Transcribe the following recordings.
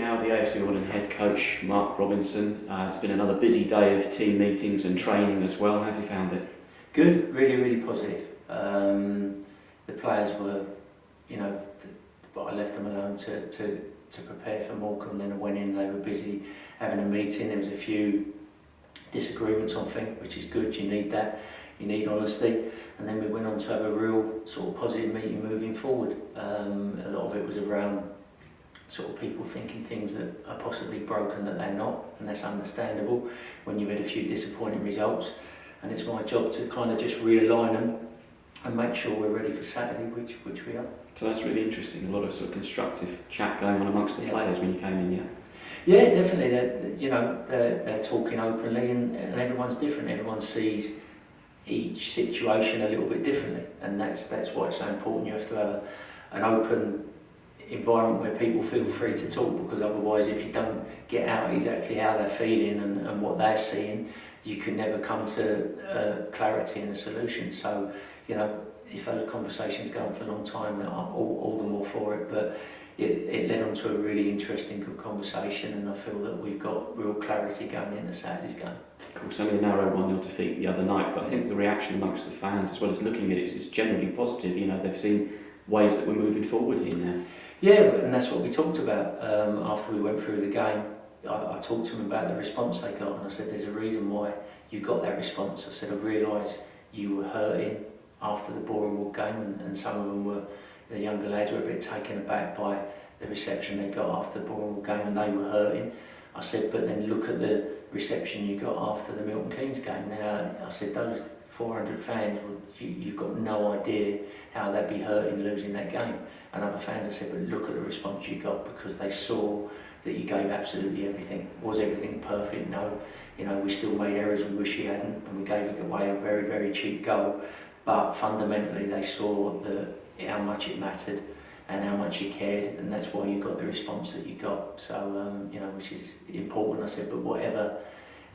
now, the AFC Wimbledon head coach, Mark Robinson. It's been another busy day of team meetings and training as well. How have you found it? Good, really positive. The players were, but I left them alone to prepare for Morecambe. Then I went in, they were busy having a meeting. There was a few disagreements on things, which is good. You need that. You need honesty. And then we went on to have a real sort of positive meeting moving forward. A lot of it was around sort of people thinking things that are possibly broken that they're not, and that's understandable when you've had a few disappointing results. And it's my job to kind of just realign them and make sure we're ready for Saturday, which we are. So that's really interesting. A lot of sort of constructive chat going on amongst the players when you came in, yeah. Yeah, definitely. They're talking openly, and everyone's different. Everyone sees each situation a little bit differently, and that's why it's so important. You have to have an open environment where people feel free to talk, because otherwise, if you don't get out exactly how they're feeling and what they're seeing, you can never come to clarity and a solution. So, if those conversations go on for a long time, all the more for it. But it led on to a really interesting, good conversation, and I feel that we've got real clarity going into Saturday's game. Of course, only a narrow 1-0 defeat the other night, but I think the reaction amongst the fans, as well as looking at it, is generally positive. They've seen ways that we're moving forward here now. Yeah, and that's what we talked about after we went through the game. I talked to them about the response they got, and I said, there's a reason why you got that response. I said, I realised you were hurting after the Bournemouth game, and some of them were, the younger lads were a bit taken aback by the reception they got after the Bournemouth game, and they were hurting. I said, but then look at the reception you got after the Milton Keynes game. Now, I said, those 400 fans, you've got no idea how they'd be hurting losing that game. And other fans have said, but look at the response you got, because they saw that you gave absolutely everything. Was everything perfect? No. We still made errors we wish we hadn't, and we gave away a very, very cheap goal. But fundamentally, they saw how much it mattered and how much you cared, and that's why you got the response that you got. So, which is important. I said, but whatever.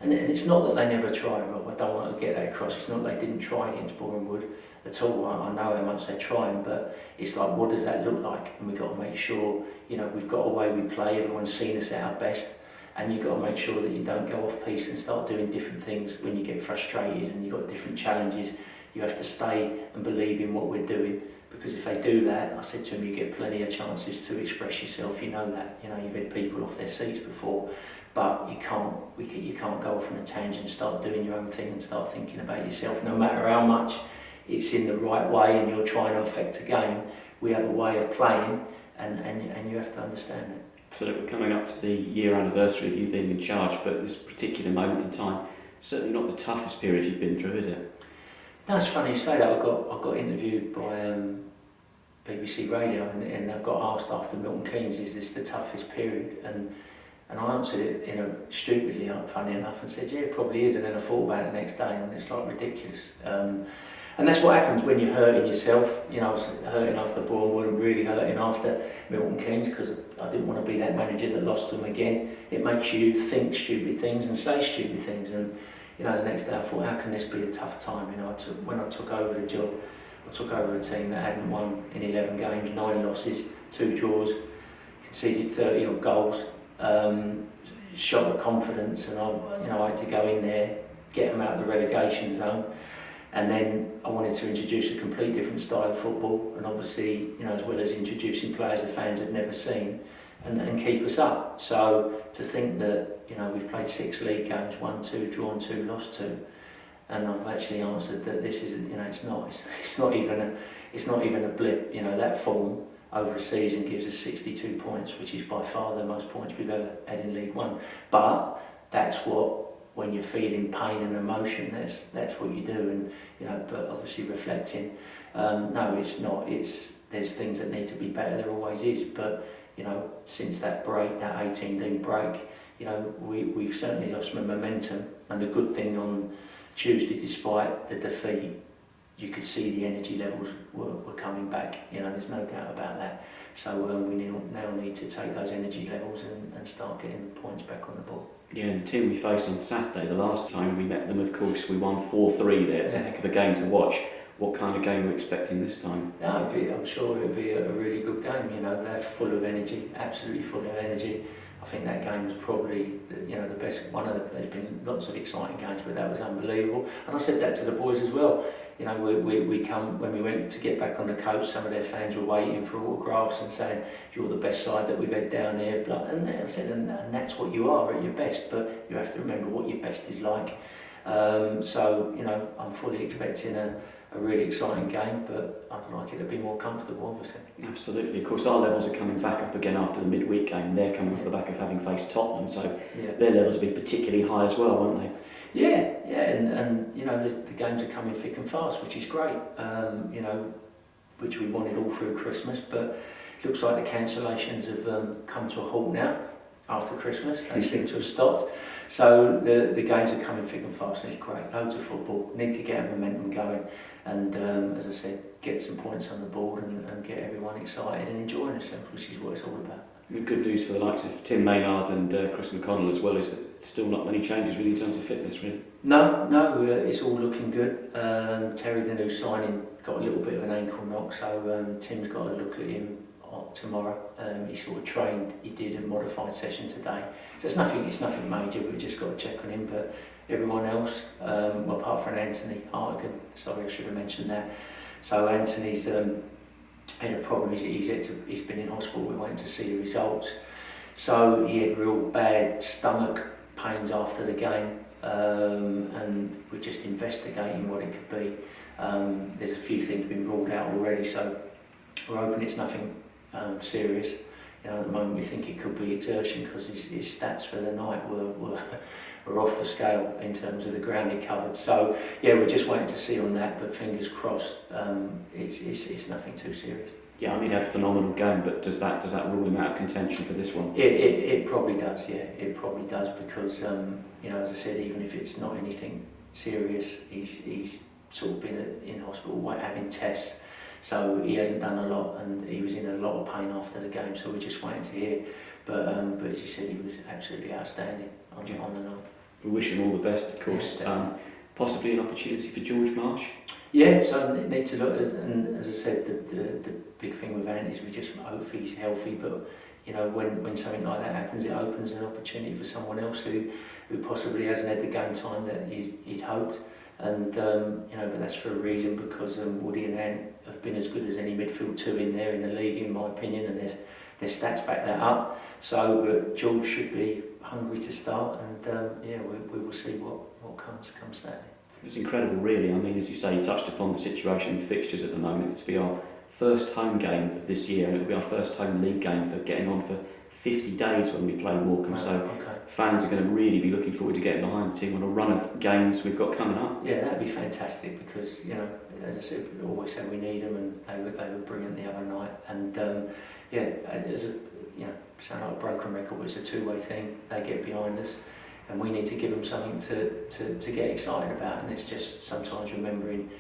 And it's not that they never tried, Rob. I don't want to get that across. It's not they didn't try against Bournemouth at all. I know how much they're trying, but it's like, what does that look like? And we've got to make sure, we've got a way we play. Everyone's seen us at our best. And you've got to make sure that you don't go off piece and start doing different things when you get frustrated and you've got different challenges. You have to stay and believe in what we're doing, because if they do that, I said to them, you get plenty of chances to express yourself. You know that. You've had people off their seats before, but you can't go off on a tangent and start doing your own thing and start thinking about yourself. No matter how much it's in the right way and you're trying to affect a game, we have a way of playing, and you have to understand it. So we're coming up to the year anniversary of you being in charge, but this particular moment in time, certainly not the toughest period you've been through, is it? No, it's funny you say that. I got interviewed by BBC Radio, and I got asked after Milton Keynes, is this the toughest period? And I answered it stupidly, funny enough, and said, yeah, it probably is. And then I thought about it the next day, and it's like ridiculous. And that's what happens when you're hurting yourself. I was hurting after Bournemouth and really hurting after Milton Keynes, because I didn't want to be that manager that lost them again. It makes you think stupid things and say stupid things. And the next day I thought, how can this be a tough time? When I took over the job, I took over a team that hadn't won in 11 games, 9 losses, 2 draws, conceded 30 odd goals, shot of confidence, and I had to go in there, get them out of the relegation zone. And then I wanted to introduce a complete different style of football, and obviously, as well as introducing players the fans had never seen, and keep us up. So to think that, we've played 6 league games, won 2, drawn 2, lost 2, and I've actually answered that this isn't, it's not even a blip. That form over a season gives us 62 points, which is by far the most points we've ever had in League One. But that's what, when you're feeling pain and emotion, that's what you do. And but obviously reflecting, no, it's not. There's things that need to be better. There always is. But since that break, that 18-day break, we've certainly lost momentum. And the good thing on Tuesday, despite the defeat, you could see the energy levels were coming back. There's no doubt about that. So we now need to take those energy levels and start getting points back on the board. Yeah, the team we faced on Saturday, the last time we met them, of course, we won 4-3 there. It's a heck of a game to watch. What kind of game are we expecting this time? I'm sure it'll be a really good game. They're full of energy, absolutely full of energy. I think that game was probably the best one of the. There's been lots of exciting games, but that was unbelievable. And I said that to the boys as well. We come when we went to get back on the coach. Some of their fans were waiting for autographs and saying, "You're the best side that we've had down here." And I said, and that's what you are at your best. But you have to remember what your best is like. So I'm fully expecting a really exciting game, but I'd like it to be more comfortable, obviously. Absolutely. Of course, our levels are coming back up again after the midweek game. They're coming off the back of having faced Tottenham, so their levels will be particularly high as well, won't they? Yeah, and the games are coming thick and fast, which is great. Which we wanted all through Christmas, but it looks like the cancellations have come to a halt now after Christmas. They seem to have stopped. So the games are coming thick and fast, and it's great. Loads of football. Need to get a momentum going, and as I said, get some points on the board and get everyone excited and enjoying themselves, which is what it's all about. The good news for the likes of Tim Maynard and Chris McConnell as well is that still not many changes really in terms of fitness, really. No, it's all looking good. Terry, the new signing, got a little bit of an ankle knock, so Tim's got to look at him tomorrow. He sort of trained, he did a modified session today. So it's nothing major, we've just got to check on him. But everyone else, apart from Anthony Artigan, sorry I should have mentioned that. So Anthony's had a problem, he's been in hospital, we're waiting to see the results. So he had real bad stomach pains after the game, and we're just investigating what it could be. There's a few things been ruled out already, so we're hoping it's nothing serious. At the moment we think it could be exertion because his stats for the night were off the scale in terms of the ground he covered. So we're just waiting to see on that, but fingers crossed, it's nothing too serious. Yeah, I mean, he had a phenomenal game, but does that rule him out of contention for this one? It probably does, it probably does, because as I said, even if it's not anything serious, he's sort of been in hospital having tests. So he hasn't done a lot, and he was in a lot of pain after the game, so we're just waiting to hear. But as you said, he was absolutely outstanding on the night. We wish him all the best, of course. Possibly an opportunity for George Marsh? Yeah, so need to look, and as I said, the big thing with Ant is we just hope he's healthy, but when something like that happens, it opens an opportunity for someone else who possibly hasn't had the game time that he'd hoped. And but that's for a reason, because Woody and Ant have been as good as any midfield two in there in the league, in my opinion, and their stats back that up. So George should be hungry to start, and we will see what comes Saturday. It's incredible, really. I mean, as you say, you touched upon the situation in fixtures at the moment. It's be our first home game of this year, and it'll be our first home league game for getting on for 50 days when we play Morecambe. So fans are going to really be looking forward to getting behind the team on a run of games we've got coming up. Yeah, that'd be fantastic, because as I said, we always say we need them, and they were brilliant the other night. And as a sound like a broken record, but it's a two-way thing. They get behind us, and we need to give them something to get excited about. And it's just sometimes remembering,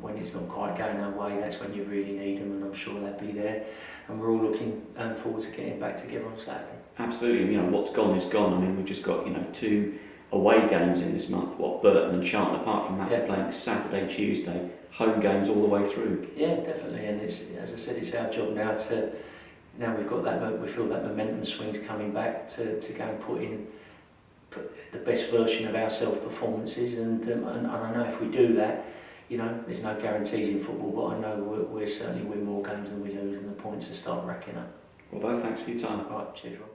when it's not quite going our way, that's when you really need them, and I'm sure they'll be there. And we're all looking forward to getting back together on Saturday. Absolutely. What's gone is gone. I mean, we've just got two away games in this month. Burton and Charlton. Apart from that, we're playing Saturday, Tuesday, home games all the way through. Yeah, definitely. And it's, as I said, it's our job now to. Now we've got that. We feel that momentum swing's coming back to go and put the best version of ourselves performances. And I know if we do that, there's no guarantees in football, but I know we'll certainly win more games than we lose, and the points will start racking up. Robbo, thanks for your time. All right, cheers, Rob.